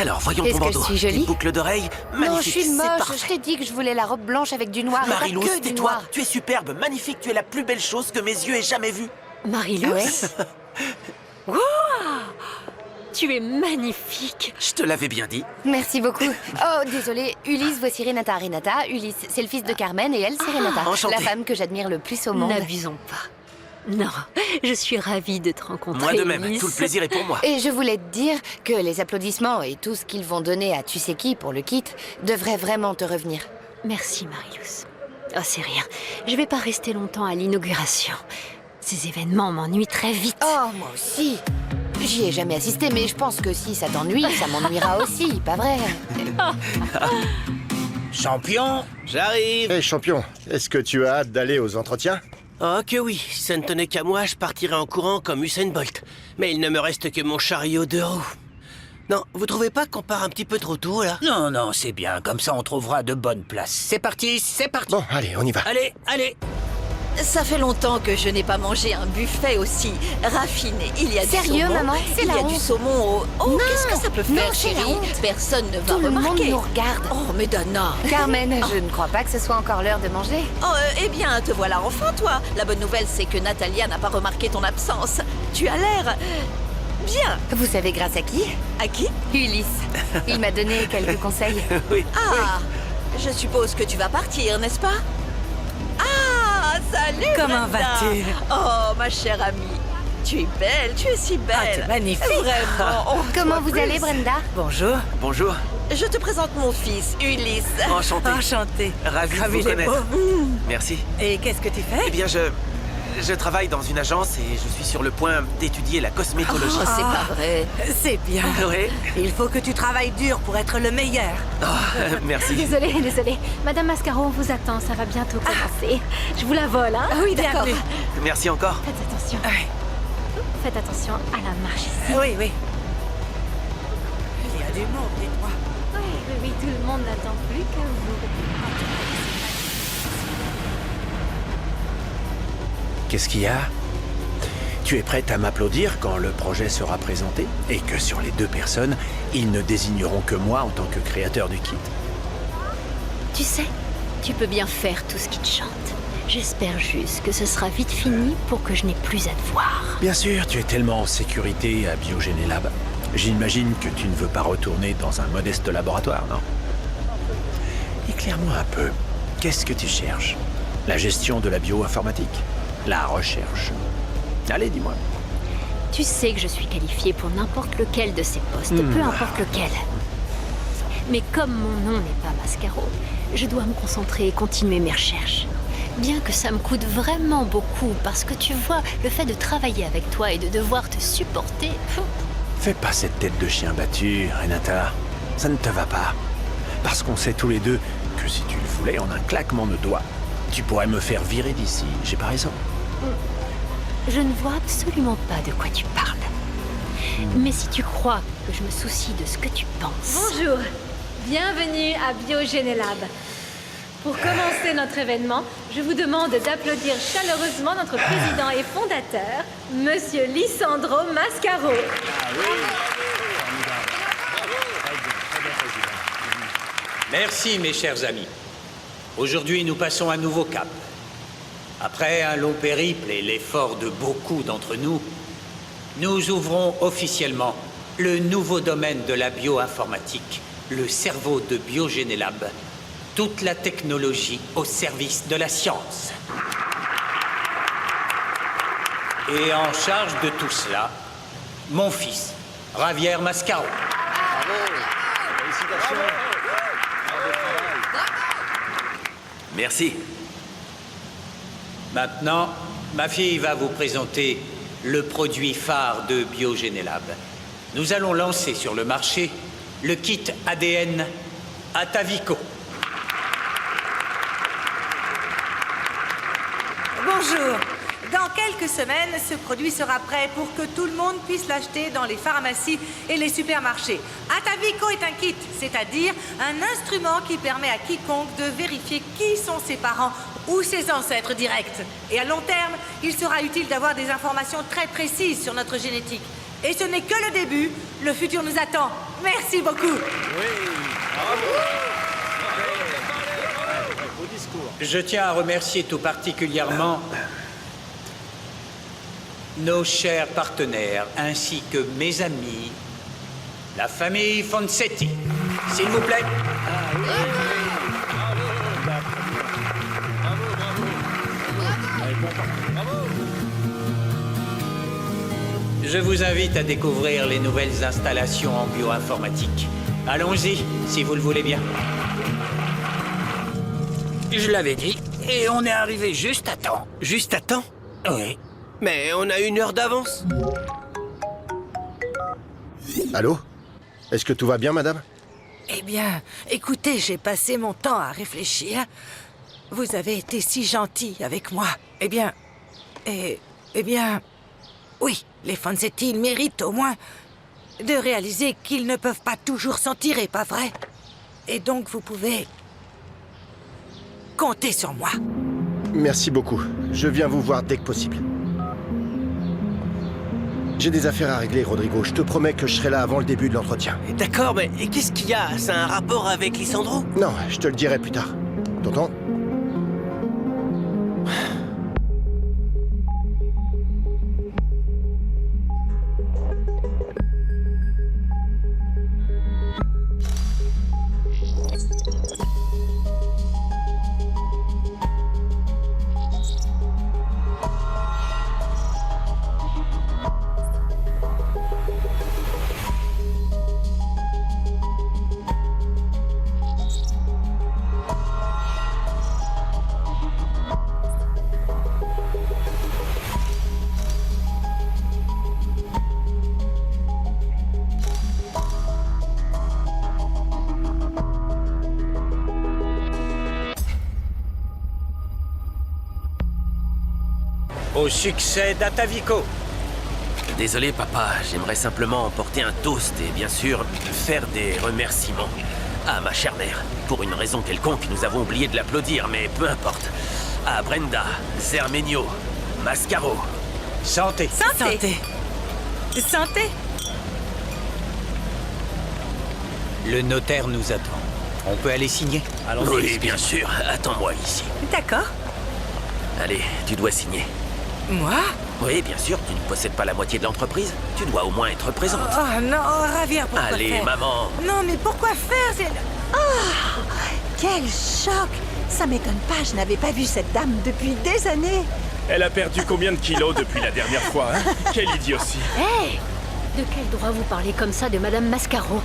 Alors, voyons ton Est-ce que je bandeau. suis jolie? Une boucle d'oreille, magnifique. Non, je suis c'est moche. parfait. Je t'ai dit que je voulais la robe blanche avec du noir. Marie-Lou, et pas que du tais-toi. noir. Tu es superbe, magnifique. Tu es la plus belle chose que mes yeux aient jamais vue. Marie-Lou, Ah ouais? tu es magnifique. Je te l'avais bien dit. Merci beaucoup. Oh, désolé. Ulysse, voici Renata. Ulysse, c'est le fils de Carmen et elle, c'est Renata. enchanté. La femme que j'admire le plus au monde. N'abusons pas. Non, je suis ravie de te rencontrer. Moi de même, Ulysse. tout le plaisir est pour moi. Et je voulais te dire que les applaudissements et tout ce qu'ils vont donner à tu sais qui pour le kit devraient vraiment te revenir. Merci, Marie-Lou. Oh, c'est rien. Je vais pas rester longtemps à l'inauguration. Ces événements m'ennuient très vite. Oh, moi aussi. J'y ai jamais assisté, mais je pense que si ça t'ennuie, ça m'ennuiera aussi, pas vrai? Champion, J'arrive. Hé champion, est-ce que tu as hâte d'aller aux entretiens? Oh que oui, si ça ne tenait qu'à moi, je partirais en courant comme Usain Bolt. Mais il ne me reste que mon chariot de roues. Non, vous trouvez pas qu'on part un petit peu trop tôt, là? non, non, c'est bien, comme ça on trouvera de bonnes places. C'est parti, c'est parti. Bon, allez, on y va. Allez, allez. Ça fait longtemps que je n'ai pas mangé un buffet aussi raffiné. Il y a Sérieux, du saumon. maman? C'est Il y la a du honte. saison au... Oh, Non, qu'est-ce que ça peut non, faire, c'est la chérie? honte. Personne ne va Tout le monde remarquer. nous regarde. Oh, mais Dana. Carmen, je ne crois pas que ce soit encore l'heure de manger. Oh, eh bien, te voilà enfin, toi. La bonne nouvelle, c'est que Natalia n'a pas remarqué ton absence. Tu as l'air... bien. Vous savez grâce à qui? À qui? Ulysse. Il m'a donné quelques conseils. Oui. Ah, je suppose que tu vas partir, n'est-ce pas? Ah, salut, Comment Brenda. vas-tu? Oh, ma chère amie. Tu es belle, tu es si belle. Ah, tu es magnifique. Vraiment. Oh, Comment toi vous plus. allez, Brenda? Bonjour. Bonjour. Je te présente mon fils, Ulysse. Enchanté. Enchantée. Ravi de Comme vous il est connaître. beau. Merci. Et qu'est-ce que tu fais? Eh bien, je travaille dans une agence et je suis sur le point d'étudier la cosmétologie. Oh, c'est pas vrai. C'est bien. Oui. Il faut que tu travailles dur pour être le meilleur. Oh, merci. Désolée. Madame Mascaro, on vous attend, ça va bientôt commencer. Je vous la vole, hein? Ah oui, d'accord. Bienvenue. Merci encore. Faites attention. Ouais. Faites attention à la marche ici. Oui, oui. Il y a du monde, dis-moi. Oui, tout le monde n'attend plus que vous. Qu'est-ce qu'il y a? Tu es prête à m'applaudir quand le projet sera présenté? Et que sur les deux personnes, ils ne désigneront que moi en tant que créateur du kit. Tu sais, tu peux bien faire tout ce qui te chante. J'espère juste que ce sera vite fini pour que je n'ai plus à te voir. Bien sûr, tu es tellement en sécurité à Biogénélab. J'imagine que tu ne veux pas retourner dans un modeste laboratoire, non? Éclaire-moi un peu. Qu'est-ce que tu cherches? La gestion de la bioinformatique? La recherche? Allez, dis-moi. Tu sais que je suis qualifiée pour n'importe lequel de ces postes, peu importe lequel. Mais comme mon nom n'est pas Mascaro, je dois me concentrer et continuer mes recherches. Bien que ça me coûte vraiment beaucoup, parce que tu vois, le fait de travailler avec toi et de devoir te supporter... Fais pas cette tête de chien battu, Renata. Ça ne te va pas. Parce qu'on sait tous les deux que si tu le voulais, en un claquement de doigts, tu pourrais me faire virer d'ici. J'ai pas raison. Je ne vois absolument pas de quoi tu parles. Mais si tu crois que je me soucie de ce que tu penses... Bonjour, bienvenue à Biogénélab. Pour commencer notre événement, je vous demande d'applaudir chaleureusement notre président et fondateur, Monsieur Lisandro Mascaro. Merci, mes chers amis. Aujourd'hui, nous passons un nouveau cap. Après un long périple et l'effort de beaucoup d'entre nous, nous ouvrons officiellement le nouveau domaine de la bioinformatique, le cerveau de Biogénélab. Toute la technologie au service de la science. Et en charge de tout cela, mon fils, Javier Mascaro. Merci. Maintenant, ma fille va vous présenter le produit phare de Biogénélab. Nous allons lancer sur le marché le kit ADN Atavico. Bonjour. Dans quelques semaines, ce produit sera prêt pour que tout le monde puisse l'acheter dans les pharmacies et les supermarchés. Atavico est un kit, c'est-à-dire un instrument qui permet à quiconque de vérifier qui sont ses parents ou ses ancêtres directs. Et à long terme, il sera utile d'avoir des informations très précises sur notre génétique. Et ce n'est que le début, le futur nous attend. Merci beaucoup. Je tiens à remercier tout particulièrement nos chers partenaires, ainsi que mes amis, la famille Fonsetti. S'il vous plaît. Je vous invite à découvrir les nouvelles installations en bioinformatique. Allons-y, si vous le voulez bien. Je l'avais dit, et on est arrivé juste à temps. Juste à temps? Oui. Mais on a 1 heure d'avance. Allô? Est-ce que tout va bien, madame? Eh bien, écoutez, j'ai passé mon temps à réfléchir. Vous avez été si gentil avec moi. Eh bien, oui, les Fonsetti, ils méritent au moins de réaliser qu'ils ne peuvent pas toujours s'en tirer, pas vrai? Et donc, vous pouvez compter sur moi. Merci beaucoup. Je viens vous voir dès que possible. J'ai des affaires à régler, Rodrigo. Je te promets que je serai là avant le début de l'entretien. D'accord, mais qu'est-ce qu'il y a? C'est un rapport avec Lisandro? Non, je te le dirai plus tard. T'entends? Au succès d'Atavico. Désolé, papa, j'aimerais simplement emporter un toast et bien sûr faire des remerciements à ma chère mère. Pour une raison quelconque, nous avons oublié de l'applaudir, mais peu importe. À Brenda, Zermenio, Mascaro. Santé. Santé. Santé. Le notaire nous attend. On peut aller signer? Allons-y. Oui, bien sûr. Attends-moi ici. D'accord. Allez, tu dois signer. Moi? Oui, bien sûr, tu ne possèdes pas la moitié de l'entreprise. Tu dois au moins être présente. Oh non, Javier, pourquoi Allez, faire? maman. Non, mais pourquoi faire? C'est... Quel choc! Ça m'étonne pas, je n'avais pas vu cette dame depuis des années. Elle a perdu combien de kilos depuis la dernière fois, hein? Quelle idiotie! Hé! De quel droit vous parlez comme ça de Madame Mascaro?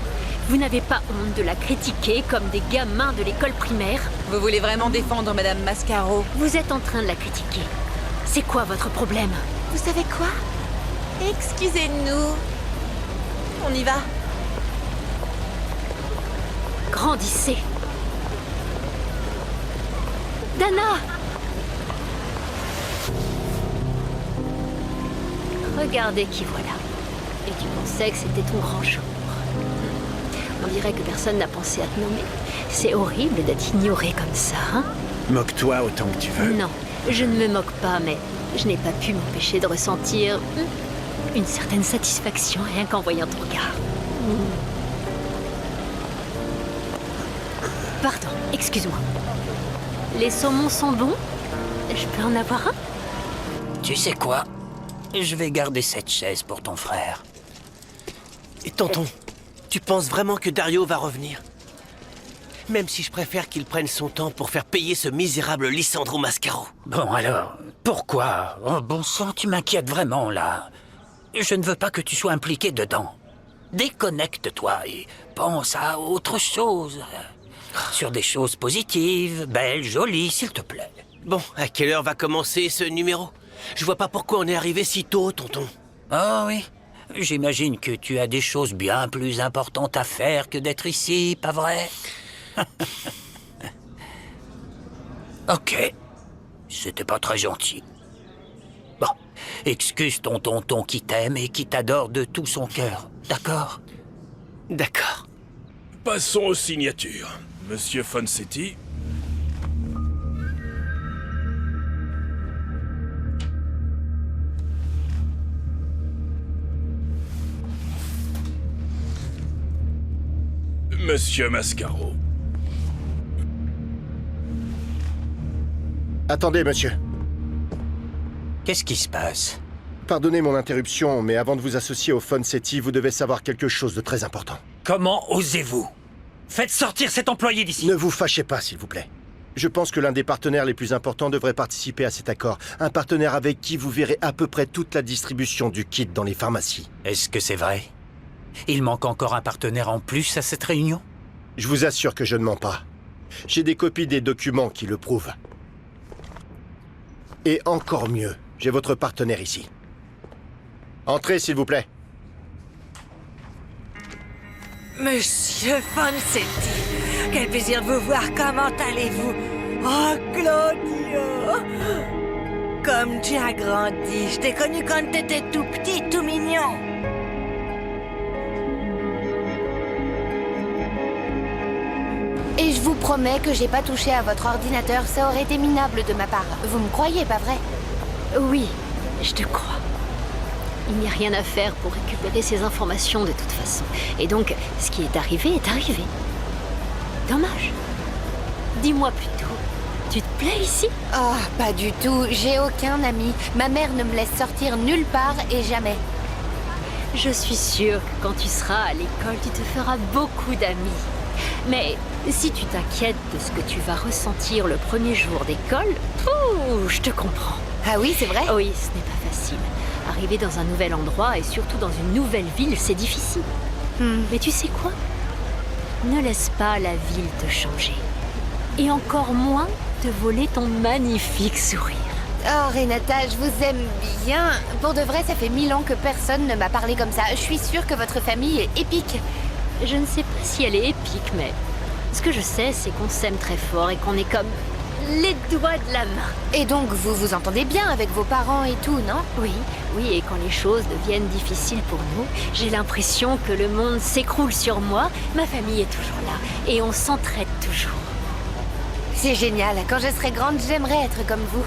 Vous n'avez pas honte de la critiquer comme des gamins de l'école primaire? Vous voulez vraiment défendre Madame Mascaro? Vous êtes en train de la critiquer. C'est quoi votre problème? Vous savez quoi? Excusez-nous. On y va. Grandissez. Dana! Regardez qui voilà. Et tu pensais que c'était ton grand jour. On dirait que personne n'a pensé à te nommer. C'est horrible d'être ignoré comme ça, hein? Moque-toi autant que tu veux. Non, je ne me moque pas, mais je n'ai pas pu m'empêcher de ressentir une certaine satisfaction rien qu'en voyant ton regard. Pardon, excuse-moi. Les saumons sont bons? Je peux en avoir un? Tu sais quoi? Je vais garder cette chaise pour ton frère. Et tonton, tu penses vraiment que Dario va revenir? Même si je préfère qu'il prenne son temps pour faire payer ce misérable Lisandro Mascaro. Bon alors, pourquoi? Oh bon sang, tu m'inquiètes vraiment là. Je ne veux pas que tu sois impliqué dedans. Déconnecte-toi et pense à autre chose. Sur des choses positives, belles, jolies, s'il te plaît. Bon, à quelle heure va commencer ce numéro? Je vois pas pourquoi on est arrivé si tôt, tonton. Oh oui, j'imagine que tu as des choses bien plus importantes à faire que d'être ici, pas vrai? Ok, c'était pas très gentil. Bon, excuse ton tonton qui t'aime et qui t'adore de tout son cœur, d'accord? D'accord. Passons aux signatures. Monsieur Fonsetti. Monsieur Mascaro. Attendez, monsieur. Qu'est-ce qui se passe? Pardonnez mon interruption, mais avant de vous associer au Fun City, vous devez savoir quelque chose de très important. Comment osez-vous? Faites sortir cet employé d'ici. Ne vous fâchez pas, s'il vous plaît. Je pense que l'un des partenaires les plus importants devrait participer à cet accord. Un partenaire avec qui vous verrez à peu près toute la distribution du kit dans les pharmacies. Est-ce que c'est vrai? Il manque encore un partenaire en plus à cette réunion? Je vous assure que je ne mens pas. J'ai des copies des documents qui le prouvent. Et encore mieux, j'ai votre partenaire ici. Entrez, s'il vous plaît. Monsieur Fonsetti, quel plaisir de vous voir. Comment allez-vous? Oh, Claudio! Comme tu as grandi. Je t'ai connu quand t'étais tout petit, tout mignon. Et je vous promets que j'ai pas touché à votre ordinateur, ça aurait été minable de ma part. Vous me croyez, pas vrai? Oui, je te crois. Il n'y a rien à faire pour récupérer ces informations de toute façon. Et donc, ce qui est arrivé est arrivé. Dommage. Dis-moi plutôt, tu te plais ici? Oh, pas du tout. J'ai aucun ami. Ma mère ne me laisse sortir nulle part et jamais. Je suis sûre que quand tu seras à l'école, tu te feras beaucoup d'amis. Mais si tu t'inquiètes de ce que tu vas ressentir le premier jour d'école, je te comprends. Ah oui, c'est vrai? Oui, ce n'est pas facile. Arriver dans un nouvel endroit et surtout dans une nouvelle ville, c'est difficile. Mais tu sais quoi? Ne laisse pas la ville te changer. Et encore moins te voler ton magnifique sourire. Oh, Renata, je vous aime bien. Pour de vrai, ça fait 1000 ans que personne ne m'a parlé comme ça. Je suis sûre que votre famille est épique. Je ne sais pas si elle est épique, mais ce que je sais, c'est qu'on s'aime très fort et qu'on est comme les doigts de la main. Et donc, vous vous entendez bien avec vos parents et tout, non? Oui, et quand les choses deviennent difficiles pour nous, j'ai l'impression que le monde s'écroule sur moi. Ma famille est toujours là et on s'entraide toujours. C'est génial. Quand je serai grande, j'aimerais être comme vous.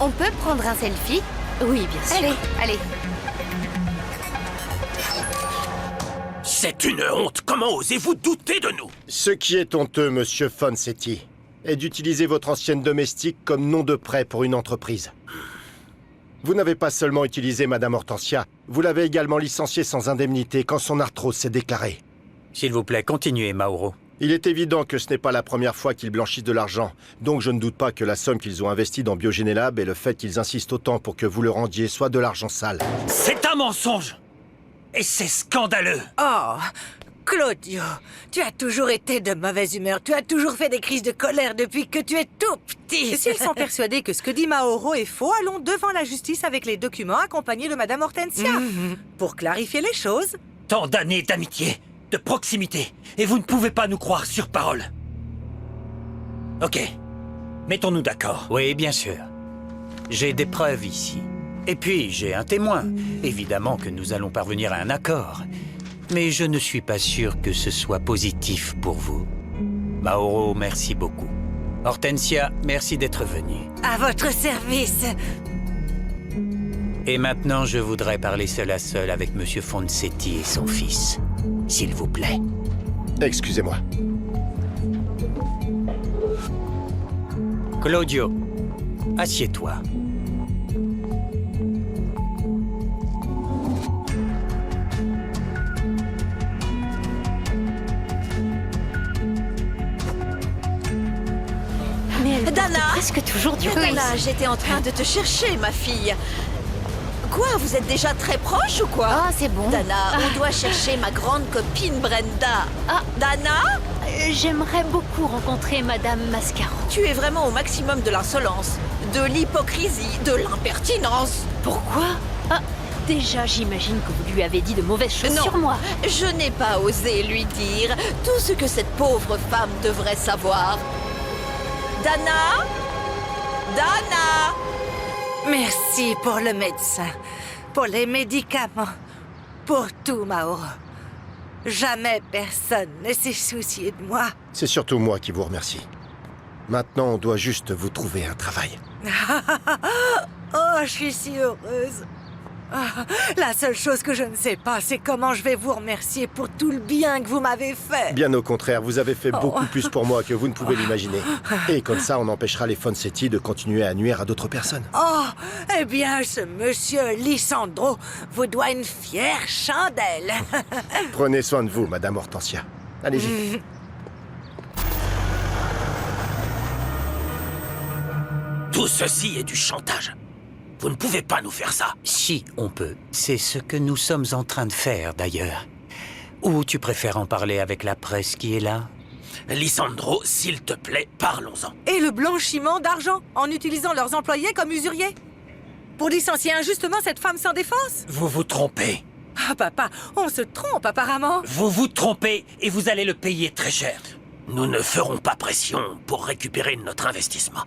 On peut prendre un selfie? Oui, bien sûr. Allez. C'est une honte! Comment osez-vous douter de nous? Ce qui est honteux, monsieur Fonsetti, est d'utiliser votre ancienne domestique comme nom de prêt pour une entreprise. Vous n'avez pas seulement utilisé Madame Hortensia, vous l'avez également licenciée sans indemnité quand son arthrose s'est déclarée. S'il vous plaît, continuez, Mauro. Il est évident que ce n'est pas la première fois qu'ils blanchissent de l'argent, donc je ne doute pas que la somme qu'ils ont investie dans Biogénélab et le fait qu'ils insistent autant pour que vous le rendiez soit de l'argent sale. C'est un mensonge! Et c'est scandaleux! Oh, Claudio, tu as toujours été de mauvaise humeur. Tu as toujours fait des crises de colère depuis que tu es tout petit. Et s'ils sont persuadés que ce que dit Mauro est faux, allons devant la justice avec les documents accompagnés de Madame Hortensia. Pour clarifier les choses. Tant d'années d'amitié, de proximité, et vous ne pouvez pas nous croire sur parole. Ok, mettons-nous d'accord. Oui, bien sûr. J'ai des preuves ici. Et puis, j'ai un témoin. Évidemment que nous allons parvenir à un accord. Mais je ne suis pas sûr que ce soit positif pour vous. Mauro, merci beaucoup. Hortensia, merci d'être venue. À votre service. Et maintenant, je voudrais parler seul à seul avec Monsieur Fonsetti et son fils. S'il vous plaît. Excusez-moi. Claudio, assieds-toi. Dana! Presque toujours du Dana, j'étais en train de te chercher, ma fille. Quoi, vous êtes déjà très proches ou quoi? Ah, c'est bon. Dana, on doit chercher ma grande copine Brenda. Dana? J'aimerais beaucoup rencontrer Madame Mascaro. Tu es vraiment au maximum de l'insolence, de l'hypocrisie, de l'impertinence. Pourquoi? Déjà, j'imagine que vous lui avez dit de mauvaises choses sur moi. Je n'ai pas osé lui dire tout ce que cette pauvre femme devrait savoir. Dana? Dana? Merci pour le médecin, pour les médicaments, pour tout, Mauro. Jamais personne ne s'est soucié de moi. C'est surtout moi qui vous remercie. Maintenant, on doit juste vous trouver un travail. Oh, je suis si heureuse. Ah, la seule chose que je ne sais pas, c'est comment je vais vous remercier pour tout le bien que vous m'avez fait. Bien au contraire, vous avez fait beaucoup plus pour moi que vous ne pouvez l'imaginer. Et comme ça, on empêchera les Fonsetti de continuer à nuire à d'autres personnes. Oh, eh bien, ce monsieur Lisandro vous doit une fière chandelle. Prenez soin de vous, Madame Hortensia. Allez-y. Tout ceci est du chantage. Vous ne pouvez pas nous faire ça. Si, on peut. C'est ce que nous sommes en train de faire, d'ailleurs. Ou tu préfères en parler avec la presse qui est là? Lisandro, s'il te plaît, parlons-en. Et le blanchiment d'argent, en utilisant leurs employés comme usuriers. Pour licencier injustement cette femme sans défense. Vous vous trompez. Ah, papa, on se trompe apparemment. Vous vous trompez et vous allez le payer très cher. Nous ne ferons pas pression pour récupérer notre investissement.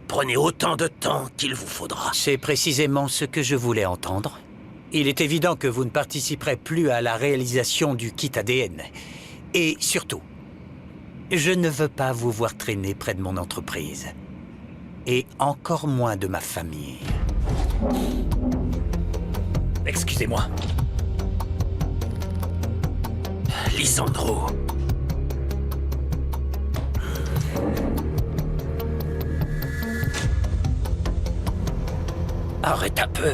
Prenez autant de temps qu'il vous faudra. C'est précisément ce que je voulais entendre. Il est évident que vous ne participerez plus à la réalisation du kit ADN. Et surtout, je ne veux pas vous voir traîner près de mon entreprise. Et encore moins de ma famille. Excusez-moi. Lisandro. Arrête un peu.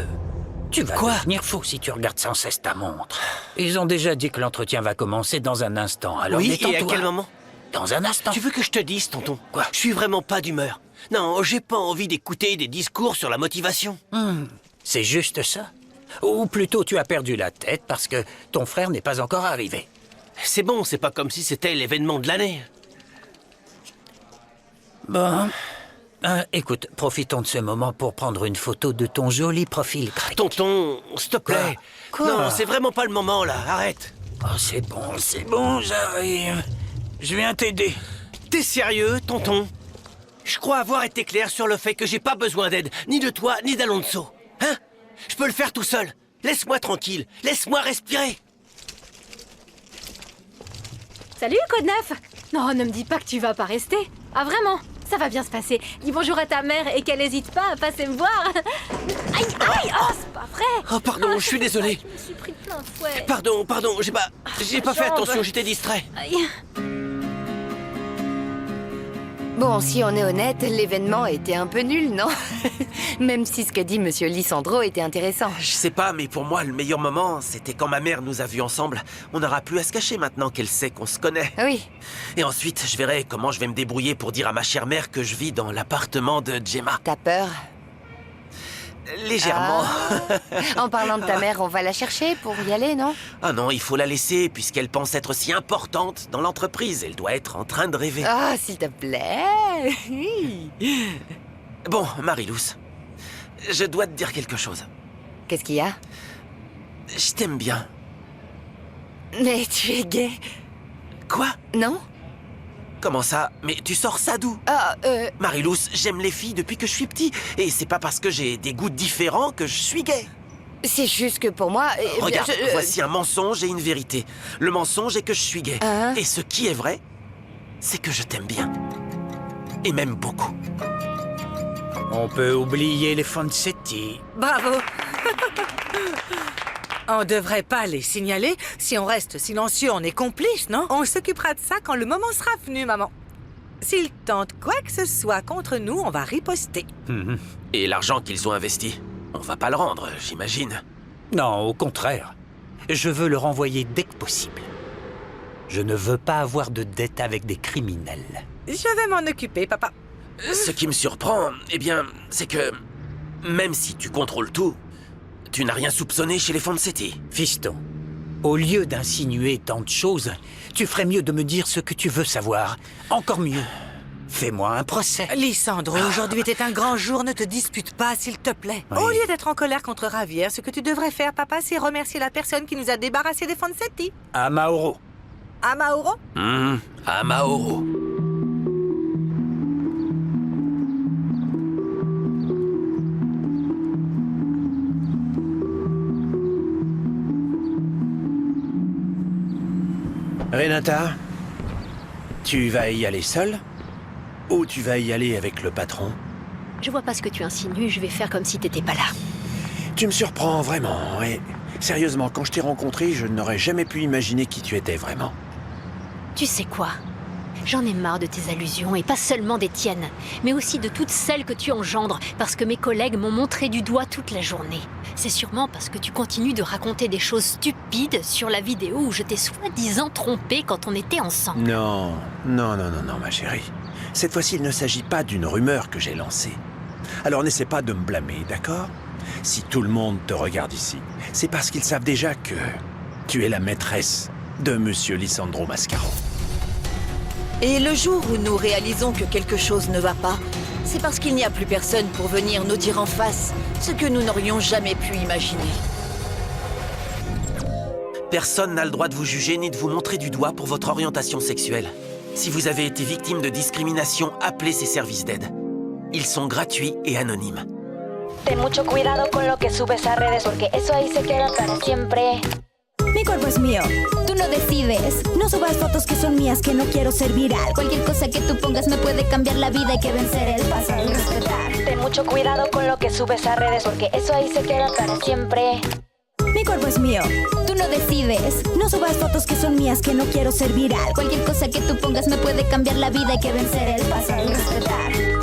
Tu vas devenir fou si tu regardes sans cesse ta montre. Ils ont déjà dit que l'entretien va commencer dans un instant, alors Oui, détends-toi. et à quel moment? Dans un instant. Tu veux que je te dise, tonton? Quoi? Je suis vraiment pas d'humeur. Non, j'ai pas envie d'écouter des discours sur la motivation. C'est juste ça. Ou plutôt tu as perdu la tête parce que ton frère n'est pas encore arrivé. C'est bon, c'est pas comme si c'était l'événement de l'année. Bon. Écoute, profitons de ce moment pour prendre une photo de ton joli profil crack. Tonton, s'il te plaît. Quoi? Non, c'est vraiment pas le moment, là. Arrête. Oh, c'est bon, j'arrive. Je viens t'aider. T'es sérieux, tonton? Je crois avoir été clair sur le fait que j'ai pas besoin d'aide, ni de toi, ni d'Alonso. Hein? Je peux le faire tout seul. Laisse-moi tranquille. Laisse-moi respirer. Salut, Code 9. Non, ne me dis pas que tu vas pas rester. Ah, vraiment? Ça va bien se passer. Dis bonjour à ta mère et qu'elle n'hésite pas à passer me voir. Aïe, aïe, oh, c'est pas vrai. Oh, pardon, je suis désolé. Je me suis pris plein de fouet. Pardon, j'ai pas fait jambe. attention, j'étais distrait. Aïe. Bon, si on est honnête, l'événement était un peu nul, non? Même si ce que dit Monsieur Lisandro était intéressant. Je sais pas, mais pour moi, le meilleur moment, c'était quand ma mère nous a vus ensemble. On n'aura plus à se cacher maintenant qu'elle sait qu'on se connaît. Oui. Et ensuite, je verrai comment je vais me débrouiller pour dire à ma chère mère que je vis dans l'appartement de Gemma. T'as peur? Légèrement. En parlant de ta mère, on va la chercher pour y aller, non? Ah non, il faut la laisser, puisqu'elle pense être si importante dans l'entreprise. Elle doit être en train de rêver. Ah, s'il te plaît. Bon, Marilous, je dois te dire quelque chose. Qu'est-ce qu'il y a? Je t'aime bien. Mais tu es gay. Quoi? Non? Comment ça? Mais tu sors ça d'où? Marilous, j'aime les filles depuis que je suis petit. Et c'est pas parce que j'ai des goûts différents que je suis gay. C'est juste que pour moi... Regarde, voici un mensonge et une vérité. Le mensonge est que je suis gay. Et ce qui est vrai, c'est que je t'aime bien. Et même beaucoup. On peut oublier les Fonsetti. Bravo. On devrait pas les signaler. Si on reste silencieux, on est complice, non? On s'occupera de ça quand le moment sera venu, maman. S'ils tentent quoi que ce soit contre nous, on va riposter. Et l'argent qu'ils ont investi, on va pas le rendre, j'imagine. Non, au contraire. Je veux le renvoyer dès que possible. Je ne veux pas avoir de dette avec des criminels. Je vais m'en occuper, papa. Ce qui me surprend, eh bien, c'est que... même si tu contrôles tout, tu n'as rien soupçonné chez les Fonsetti. Fiston, au lieu d'insinuer tant de choses, tu ferais mieux de me dire ce que tu veux savoir. Encore mieux, fais-moi un procès. Lisandro, aujourd'hui était un grand jour, ne te dispute pas, s'il te plaît. Oui. Au lieu d'être en colère contre Javier, ce que tu devrais faire, papa, c'est remercier la personne qui nous a débarrassés des Fonsetti. À Mauro. À Mauro? À Mauro. Renata, tu vas y aller seule? Ou tu vas y aller avec le patron? Je vois pas ce que tu insinues, je vais faire comme si t'étais pas là. Tu me surprends vraiment, et sérieusement, quand je t'ai rencontré, je n'aurais jamais pu imaginer qui tu étais vraiment. Tu sais quoi? J'en ai marre de tes allusions, et pas seulement des tiennes, mais aussi de toutes celles que tu engendres, parce que mes collègues m'ont montré du doigt toute la journée. C'est sûrement parce que tu continues de raconter des choses stupides sur la vidéo où je t'ai soi-disant trompé quand on était ensemble. Non, ma chérie. Cette fois-ci, il ne s'agit pas d'une rumeur que j'ai lancée. Alors n'essaie pas de me blâmer, d'accord? Si tout le monde te regarde ici, c'est parce qu'ils savent déjà que tu es la maîtresse de Monsieur Lisandro Mascaro. Et le jour où nous réalisons que quelque chose ne va pas, c'est parce qu'il n'y a plus personne pour venir nous dire en face ce que nous n'aurions jamais pu imaginer. Personne n'a le droit de vous juger ni de vous montrer du doigt pour votre orientation sexuelle. Si vous avez été victime de discrimination, appelez ces services d'aide. Ils sont gratuits et anonymes. Ten mucho cuidado con lo que subes a redes, porque eso ahí se queda para siempre. Mi cuerpo es mío, tú lo decides. No subas fotos que son mías, que no quiero ser viral. Cualquier cosa que tú pongas me puede cambiar la vida. Hay que vencer el pasado y respetar. Ten mucho cuidado con lo que subes a redes, porque eso ahí se queda para siempre. Mi cuerpo es mío, tú lo decides. No subas fotos que son mías, que no quiero ser viral. Cualquier cosa que tú pongas me puede cambiar la vida. Hay que vencer el pasado y respetar.